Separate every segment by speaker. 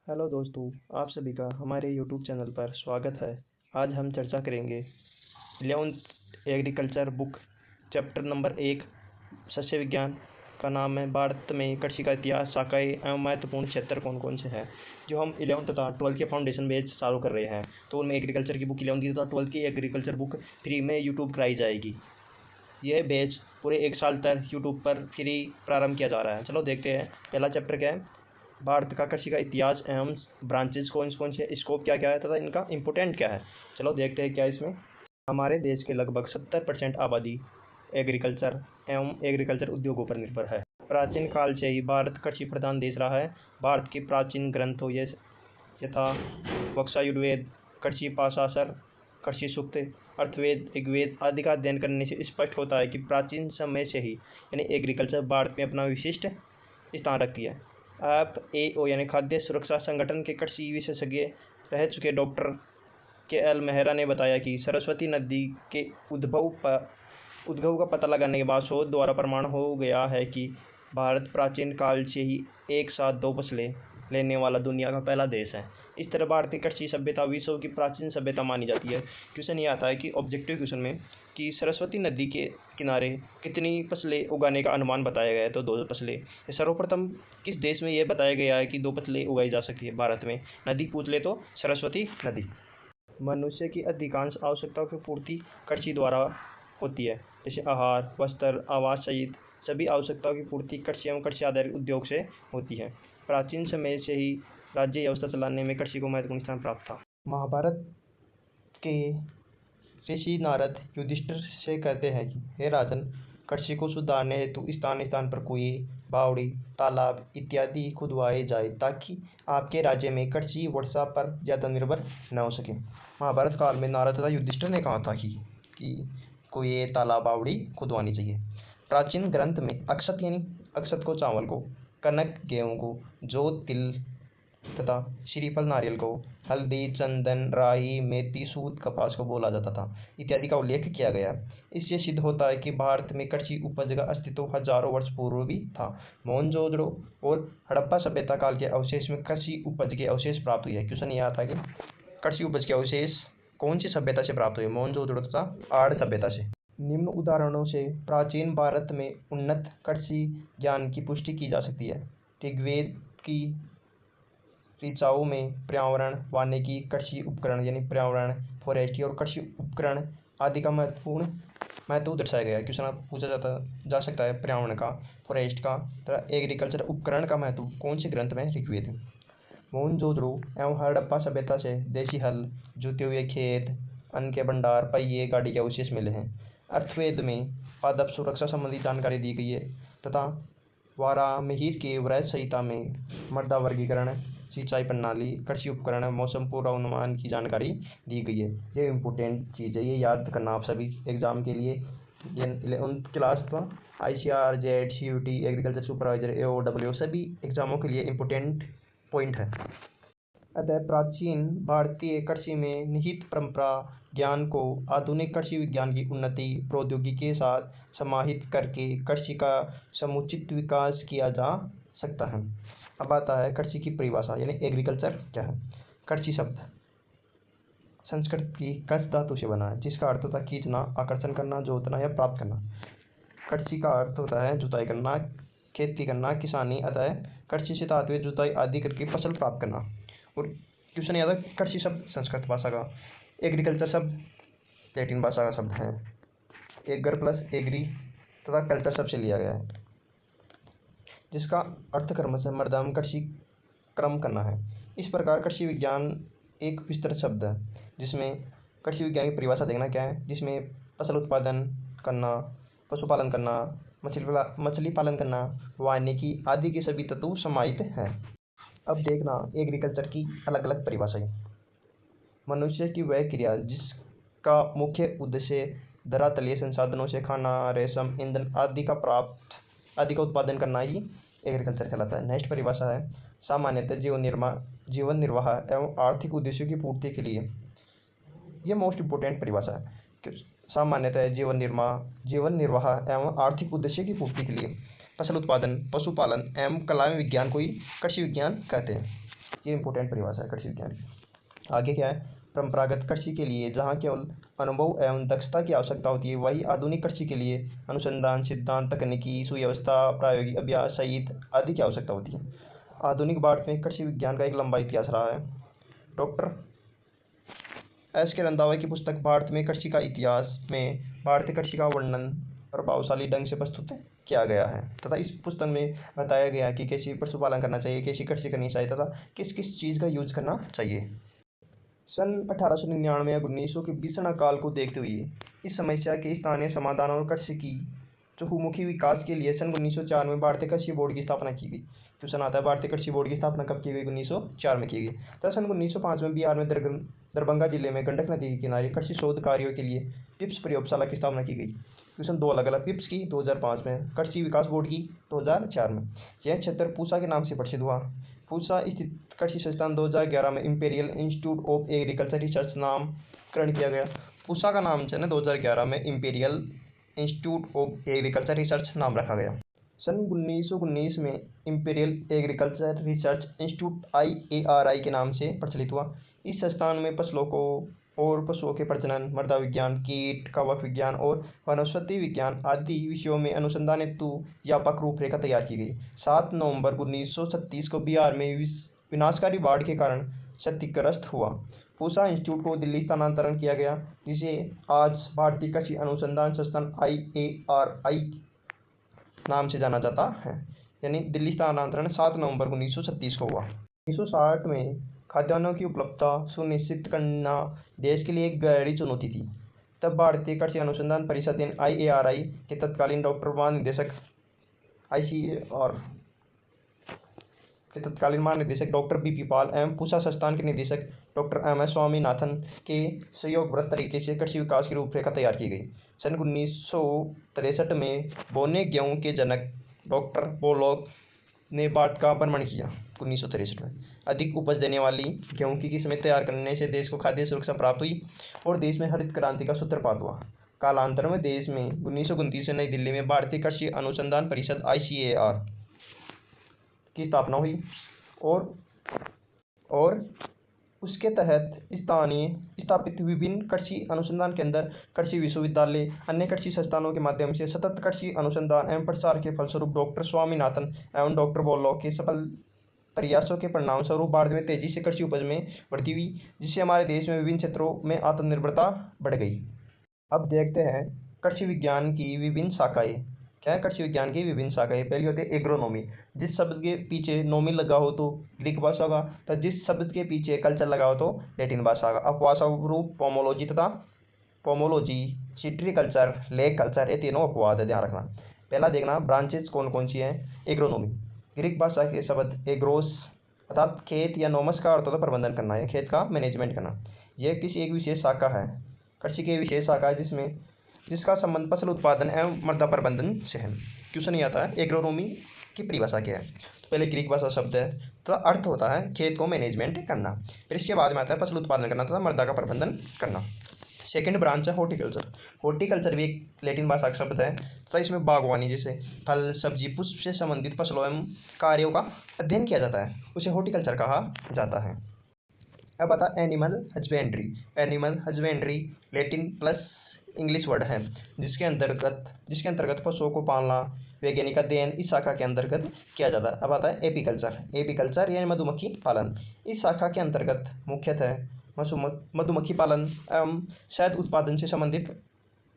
Speaker 1: Hello दोस्तों, आप सभी का हमारे यूट्यूब चैनल पर स्वागत है। आज हम चर्चा करेंगे 11th agriculture book chapter number 1 सस्य विज्ञान का नाम है भारत में कृषि का इतिहास, शाखाएँ एवं महत्वपूर्ण क्षेत्र कौन कौन से हैं। जो हम 11th तथा 12th के फाउंडेशन बैच चालू कर रहे हैं, तो उनमें एग्रीकल्चर की बुक 11th की तथा 12th की एग्रीकल्चर बुक फ्री में यूट्यूब कराई जाएगी। यह बैच पूरे 1 साल तक यूट्यूब पर फ्री प्रारंभ किया जा रहा है। चलो देखते हैं पहला चैप्टर क्या है। भारत का कृषि का इतिहास एवं ब्रांचेज कौन कौन से, स्कोप क्या क्या है तथा इनका इम्पोर्टेंट क्या है। चलो देखते हैं क्या इसमें। हमारे देश के लगभग 70% आबादी एग्रीकल्चर एवं एग्रीकल्चर उद्योगों पर निर्भर है। प्राचीन काल से ही भारत कृषि प्रधान देश रहा है। भारत के प्राचीन ग्रंथों यथा वक्सायुर्वेद, कृषि पाशासर, कृषि सूक्त, अर्थवेद, ऋग्वेद आदि का अध्ययन करने से स्पष्ट होता है कि प्राचीन समय से ही यानी एग्रीकल्चर भारत में अपना विशिष्ट स्थान रखती है। FAO यानी खाद्य सुरक्षा संगठन के कृषि विशेषज्ञ रह चुके डॉक्टर KL मेहरा ने बताया कि सरस्वती नदी के उद्भव का पता लगाने के बाद शोध द्वारा प्रमाण हो गया है कि भारत प्राचीन काल से ही एक साथ 2 फसलें लेने वाला दुनिया का पहला देश है। इस तरह भारतीय कृषि सभ्यता विश्व की प्राचीन सभ्यता मानी जाती है। क्वेश्चन ये आता है कि ऑब्जेक्टिव क्वेश्चन में कि सरस्वती नदी के किनारे कितनी फसलें उगाने का अनुमान बताया गया है, तो 2 फसलें। सर्वप्रथम किस देश में यह बताया गया है कि 2 फसलें उगाई जा सकती है। भारत में नदी पूछ ले तो सरस्वती नदी। मनुष्य की अधिकांश आवश्यकताओं की पूर्ति कृषि द्वारा होती है, जैसे आहार, वस्त्र, आवास सहित सभी आवश्यकताओं की पूर्ति कृषि एवं कृषि आधारित उद्योग से होती है। प्राचीन समय से ही राज्य व्यवस्था चलाने में कृषि को महत्वपूर्ण स्थान प्राप्त था। महाभारत के ऋषि नारद युधिष्ठिर से कहते हैं कि हे राजन, कृषि को सुधारने हेतु स्थान स्थान पर कुएं, बावड़ी, तालाब इत्यादि खुदवाए जाए ताकि आपके राज्य में कृषि वर्षा पर ज़्यादा निर्भर न हो सके। महाभारत काल में नारद तथा युधिष्ठिर ने कहा था कि कुएं, तालाब, बावड़ी खुदवानी चाहिए। प्राचीन ग्रंथ में अक्षत यानी अक्षत को चावल को, कनक गेहूँ को, जौ तिल तथा श्रीफल नारियल को, हल्दी, चंदन, राई, मेथी, सूत, कपास को बोला जाता था इत्यादि का उल्लेख किया गया। इससे सिद्ध होता है कि भारत में कृषि उपज का अस्तित्व हजारों वर्ष पूर्व भी था। मोहनजोदड़ो और हड़प्पा सभ्यता काल के अवशेष में कृषि उपज के अवशेष प्राप्त हुए। क्वेश्चन यह आता है कि कृषि उपज के अवशेष कौन सी सभ्यता से प्राप्त हुए। मोहनजोदड़ो तथा आर्य सभ्यता से। निम्न उदाहरणों से प्राचीन भारत में उन्नत कृषि ज्ञान की पुष्टि की जा सकती है। ऋग्वेद की ऋचाओं में पर्यावरण, वानिकी, कृषि उपकरण यानी पर्यावरण, फॉरेस्ट्री और कृषि उपकरण आदि का महत्व दर्शाया गया है। क्वेश्चन आप पूछा जा सकता है पर्यावरण का, फॉरेस्ट का तथा एग्रीकल्चर उपकरण का महत्व कौन से ग्रंथ में। ऋग्वेद। मोहनजोदड़ो एवं हड़प्पा सभ्यता से देशी हल, जोते हुए खेत, अन्न के भंडार, पहिए, गाड़ी के अवशेष मिले हैं। अर्थवेद में पादप सुरक्षा संबंधी जानकारी दी गई है तथा वारामिहिर के वृहत संहिता में मृदा वर्गीकरण, सिंचाई प्रणाली, कृषि उपकरण, मौसम पूर्वानुमान की जानकारी दी गई है। ये इम्पोर्टेंट चीज़ है, ये याद करना आप सभी एग्जाम के लिए। ये 11th क्लास का ICAR, JET, CUT, agriculture supervisor, AOW सभी एग्जामों के लिए इम्पोर्टेंट पॉइंट है। अतः प्राचीन भारतीय कृषि में निहित परंपरा ज्ञान को आधुनिक कृषि विज्ञान की उन्नति प्रौद्योगिकी के साथ समाहित करके कृषि का समुचित विकास किया जा सकता है। अब आता है कृषि की परिभाषा यानी एग्रीकल्चर क्या है। कृषि शब्द संस्कृत की कृष धातु से बना है, जिसका अर्थ होता है खींचना, आकर्षण करना, जोतना या प्राप्त करना। कृषि का अर्थ होता है जुताई करना, खेती करना, किसानी। अतः कृषि से तात्पर्य जुताई आदि करके फसल प्राप्त करना। और क्वेश्चन याद है, कृषि शब्द संस्कृत भाषा का, एग्रीकल्चर शब्द लैटिन भाषा का शब्द है। एगर प्लस एग्री तथा कल्चर शब्द से लिया गया है, जिसका अर्थ कर्म से मर्दाम कृषि क्रम करना है। इस प्रकार कृषि विज्ञान एक विस्तृत शब्द है, जिसमें कृषि विज्ञान की परिभाषा देखना क्या है, जिसमें फसल उत्पादन करना, पशुपालन करना, मछली पालन करना, वानिकी आदि के सभी तत्व समाहित हैं। अब देखना एग्रीकल्चर की अलग अलग परिभाषाएं। मनुष्य की वह क्रिया जिसका मुख्य उद्देश्य धरातलीय संसाधनों से खाना, रेशम, ईंधन आदि का उत्पादन करना ही एग्रीकल्चर कहलाता है। नेक्स्ट परिभाषा है सामान्यतः जीवन निर्वाह एवं आर्थिक उद्देश्यों की पूर्ति के लिए। यह मोस्ट इम्पोर्टेंट परिभाषा है। सामान्यतः जीवन निर्वाह एवं आर्थिक उद्देश्य की पूर्ति के लिए फसल उत्पादन, पशुपालन एवं कला विज्ञान को ही कृषि विज्ञान कहते हैं। ये इंपॉर्टेंट परिभाषा है कृषि विज्ञान की। आगे क्या है, परंपरागत कृषि के लिए जहाँ केवल अनुभव एवं दक्षता की आवश्यकता होती है, वही आधुनिक कृषि के लिए अनुसंधान, सिद्धांत, तकनीकी सुव्यवस्था, प्रायोगिक अभ्यास सहित आदि की आवश्यकता होती है। आधुनिक भारत में कृषि विज्ञान का एक लंबा इतिहास रहा है। डॉक्टर एस के रंधावा की पुस्तक भारत में कृषि का इतिहास में भारतीय कृषि का वर्णन प्रभावशाली ढंग से प्रस्तुत किया गया है तथा इस पुस्तक में बताया गया है कि कैसे पशुपालन करना चाहिए, कैसी कृषि करनी चाहिए तथा किस किस चीज़ का यूज करना चाहिए। सन 1899 या 1900 के भीषण काल को देखते हुए इस समस्या के स्थानीय समाधान और कृषि की चहुमुखी विकास के लिए सन 1904 में भारतीय कृषि बोर्ड की स्थापना की गई। क्वेश्चन आता है, भारतीय कृषि बोर्ड की स्थापना कब की गई? 1904 में की गई। तथा सन 1905 में बिहार में दरभंगा जिले में गंडक नदी के किनारे कृषि शोध कार्यों के लिए पिप्स प्रयोगशाला की स्थापना की गई। क्वेश्चन दो अलग अलग, पिप्स की 2005 में, कृषि विकास बोर्ड की 2004 में। यह क्षेत्र पूसा के नाम से प्रसिद्ध हुआ। पूसा स्थित कृषि संस्थान 2011 में imperial institute of agriculture research नामकरण किया गया। पूसा का नाम जो है 2011 में imperial institute of agriculture research नाम रखा गया। सन 1919 में imperial agriculture research institute IARI के नाम से प्रचलित हुआ। इस संस्थान में फसलों को और पशुओं के प्रजनन, मृदा विज्ञान, कीट कवक विज्ञान और वनस्पति विज्ञान आदि विषयों में अनुसंधान हेतु व्यापक रूपरेखा तैयार की गई। 7 नवंबर 1936 को बिहार में विनाशकारी बाढ़ के कारण क्षतिग्रस्त हुआ। पूसा इंस्टीट्यूट को दिल्ली स्थानांतरण किया गया, जिसे आज भारतीय कृषि अनुसंधान संस्थान IARI नाम से जाना जाता है। यानी दिल्ली स्थानांतरण 7 नवंबर 1936 को हुआ। 1960 में खाद्यान्नों की उपलब्धता सुनिश्चित करना देश के लिए एक गहरी चुनौती थी। तब भारतीय कृषि अनुसंधान परिषद IARI के तत्कालीन महानिदेशक के तत्कालीन महानिदेशक डॉक्टर BP पाल एवं पूसा संस्थान के निदेशक डॉक्टर MS स्वामीनाथन के सहयोगरत तरीके से कृषि विकास की रूपरेखा तैयार की गई। सन 1963 में बोने गेहूं के जनक डॉक्टर पोलॉक ने भारत का भ्रमण किया। 1963 में अधिक उपज देने वाली गेहूं की किस्में तैयार करने से देश को खाद्य सुरक्षा प्राप्त हुई और देश में हरित क्रांति का सूत्रपात हुआ। कालांतर में देश में 1929 में नई दिल्ली में भारतीय कृषि अनुसंधान परिषद ICAR की स्थापना हुई और उसके तहत स्थापित विभिन्न कृषि अनुसंधान केंद्र, कृषि विश्वविद्यालय, अन्य कृषि संस्थानों के माध्यम से सतत कृषि अनुसंधान एवं प्रसार के फलस्वरूप डॉक्टर स्वामीनाथन एवं डॉक्टर बॉलोक के सफल प्रयासों के परिणाम स्वरूप भारत में तेजी से कृषि उपज में वृद्धि हुई, जिससे हमारे देश में विभिन्न क्षेत्रों में आत्मनिर्भरता बढ़ गई। अब देखते हैं कृषि विज्ञान की विभिन्न शाखाएं। क्या है कृषि विज्ञान की विभिन्न शाखाएं? पहली होती है एग्रोनॉमी। जिस शब्द के पीछे नोमी लगा हो तो ग्रीक भाषा होगा, तथा जिस शब्द के पीछे कल्चर लगा हो तो लैटिन भाषा होगा। अपवाद स्वरूप पोमोलॉजी तथा सिट्रीकल्चर, लेक कल्चर, ये तीनों अपवाद है, ध्यान रखना। पहला देखना ब्रांचेज कौन कौन सी है। एग्रोनॉमी, ग्रीक भाषा के शब्द एग्रोस अर्थात खेत या नोमस का अर्थ होता है प्रबंधन करना, या खेत का मैनेजमेंट करना। यह किसी एक विशेष शाखा है, कृषि की विशेष शाखा है जिसका संबंध फसल उत्पादन एवं मृदा प्रबंधन से है। क्वेश्चन ये आता है एग्रोनॉमी की परिभाषा क्या है? तो पहले ग्रीक भाषा शब्द है, तो अर्थ होता है खेत को मैनेजमेंट करना। फिर इसके बाद में आता है फसल उत्पादन करना तथा मृदा का प्रबंधन करना। सेकंड ब्रांच है हॉर्टिकल्चर। हॉर्टिकल्चर भी एक लैटिन भाषा का शब्द है, तो इसमें बागवानी जैसे फल, सब्जी, पुष्प से संबंधित फसलों एवं कार्यों का अध्ययन किया जाता है, उसे हॉर्टिकल्चर कहा जाता है। अब आता है animal husbandry. Animal husbandry Latin plus English word है, जिसके अंतर्गत पशुओं को पालना, वैज्ञानिक अध्ययन इस शाखा के अंतर्गत किया जाता है। अब आता है एपीकल्चर। एपीकल्चर यानी मधुमक्खी पालन। इस शाखा के अंतर्गत मुख्यतः मधुमक्खी पालन एवं शहद उत्पादन से संबंधित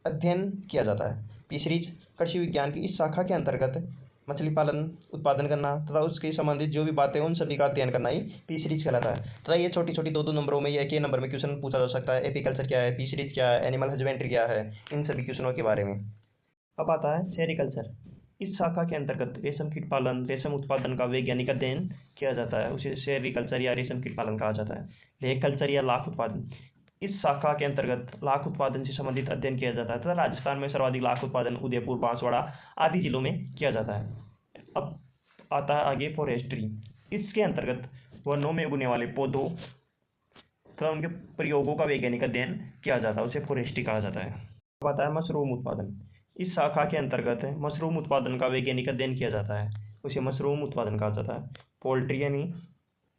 Speaker 1: अध्ययन किया जाता है। फिशरीज कृषि विज्ञान की इस शाखा के अंतर्गत मछली पालन उत्पादन करना तथा उसके संबंधित जो भी बातें उन सभी का अध्ययन करना ही फिशरीज कहलाता है। तथा ये छोटी छोटी दो नंबरों में या एक नंबर में क्वेश्चन पूछा जा सकता है। एपीकल्चर क्या है, फिशरीज क्या है, एनिमल हजबेंड्री क्या है, इन सभी क्वेश्चनों के बारे में। अब आता है सेरिकल्चर। इस शाखा के अंतर्गत रेशम कीट पालन, रेशम उत्पादन का वैज्ञानिक अध्ययन किया जाता है, उसे सेरिकल्चर या रेशम कीट पालन कहा जाता है। लेक कल्चर या लाख उत्पादन। इस शाखा के अंतर्गत लाख उत्पादन से संबंधित अध्ययन किया जाता है तथा राजस्थान में सर्वाधिक लाख उत्पादन उदयपुर, बांसवाड़ा आदि जिलों में किया जाता है। अब आता है आगे फॉरेस्ट्री। इसके अंतर्गत वनों में उगने वाले पौधों तथा उनके प्रयोगों का वैज्ञानिक अध्ययन किया जाता है, उसे फॉरेस्ट्री कहा जाता है। अब आता है मशरूम उत्पादन। इस शाखा के अंतर्गत मशरूम उत्पादन का वैज्ञानिक अध्ययन किया जाता है, उसे मशरूम उत्पादन कहा जाता है। पोल्ट्री यानी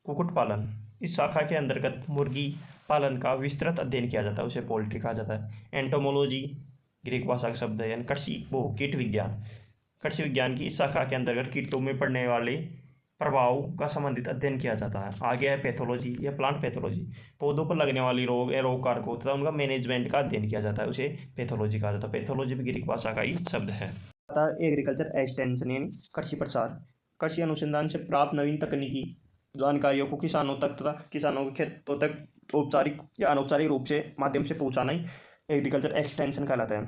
Speaker 1: कुक्कुट पालन, इस शाखा के अंतर्गत मुर्गी पालन का विस्तृत अध्ययन किया जाता है, उसे पोल्ट्री कहा जाता है। एंटोमोलॉजी ग्रीक भाषा का शब्द है, यानी कीट विज्ञान। कृषि विज्ञान की इस शाखा के अंतर्गत कीटों में पड़ने वाले प्रभाव का संबंधित अध्ययन किया जाता है। आगे है पैथोलॉजी या प्लांट पैथोलॉजी, पौधों पर लगने वाली रोग या रोग कारकों तथा उनका मैनेजमेंट का अध्ययन किया जाता है, उसे पैथोलॉजी कहा जाता है। पैथोलॉजी भी ग्रीक भाषा का ही शब्द है। एग्रीकल्चर एक्सटेंशन यानी कृषि प्रसार, कृषि अनुसंधान से प्राप्त नवीन तकनीकी जानकारियों को किसानों तक तथा किसानों के खेतों तक औपचारिक या अनौपचारिक रूप से माध्यम से पहुंचाना ही एग्रीकल्चर एक्सटेंशन कहलाता है।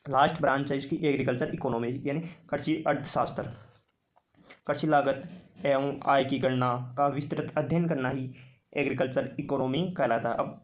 Speaker 1: लास्ट ब्रांच है इसकी एग्रीकल्चर इकोनॉमी यानी कृषि अर्थशास्त्र। कृषि लागत एवं आय की गणना का विस्तृत अध्ययन करना ही एग्रीकल्चर इकोनॉमी कहलाता है। अब